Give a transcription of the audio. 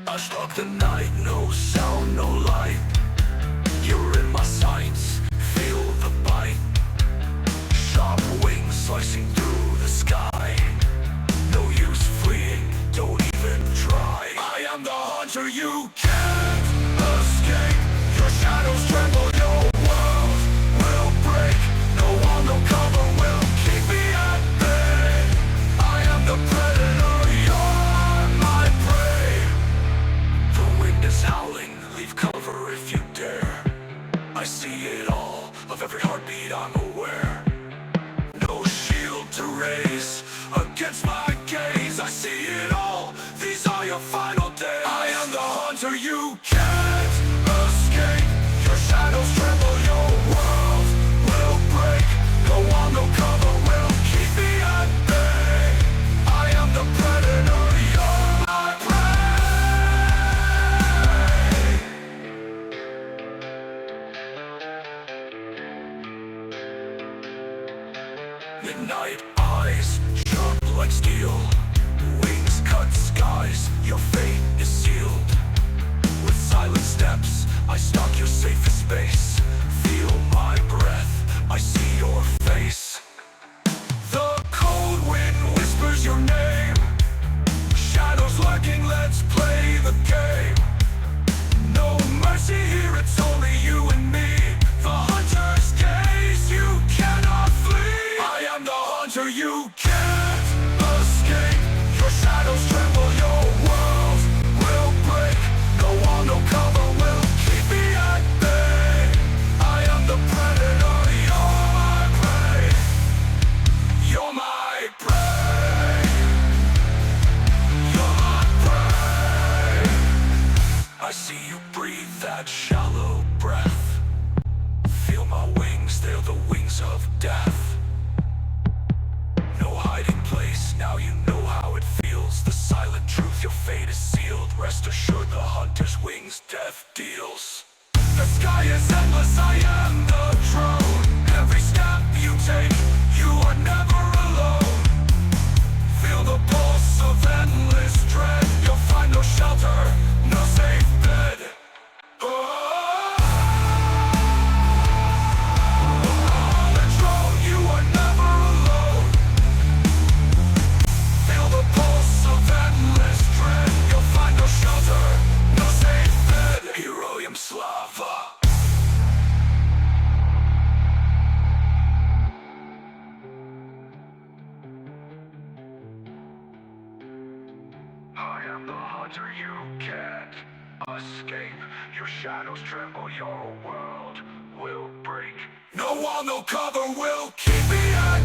I stalk the night, no sound, no light. You're in my sights, feel the bite. Sharp wings slicing through the sky. No use fleeing, don't even try. I am the hunter, you can't escape. Your shadows tremble, your world will break. No wall, no cover will keep me at bay. I am the predator, you're my prey. The wind is howling, leave cover if you dare. I see it all, of every heartbeat I'm aware. No shield to raise against my gaze. I see it all, these are your final days. I am the hunter, you can't escape. Your shadows tremble, your world will break. No wall, no cover will keep me at bay. I am the predator, you're my prey. Midnight eyes, sharp like steel. Wings cut skies, your fate is sealed. With silent steps, I stalk your safest space. Feel my breath, I see your face. The cold wind whispers your name. Shadows lurking, let's play the game. No mercy here, it's only you and me. The hunter's gaze, you cannot flee. I am the hunter, you can't escape. Your shadows tremble, your world will break. No wall, no cover will keep me at bay. I am the predator, you're my prey. You're my prey. You're my prey. I see you breathe that shallow breath. Feel my wings, they're the wings of death. No hiding place, now you know how it feels. The silent truth, your fate is sealed. Rest assured, the hunter's wings death deals. The sky is endless, I am the drone. Every step you take, you are never alone. Feel the pulse of endless dread. You'll find no shelter, no safe bed. On the drone, you are never alone. Feel the pulse of endless dread. You'll find no shelter, no safe bed. Heroium Slava. I am the hunter, you can't escape. Your shadows tremble, your world will break. No wall, no cover will keep me at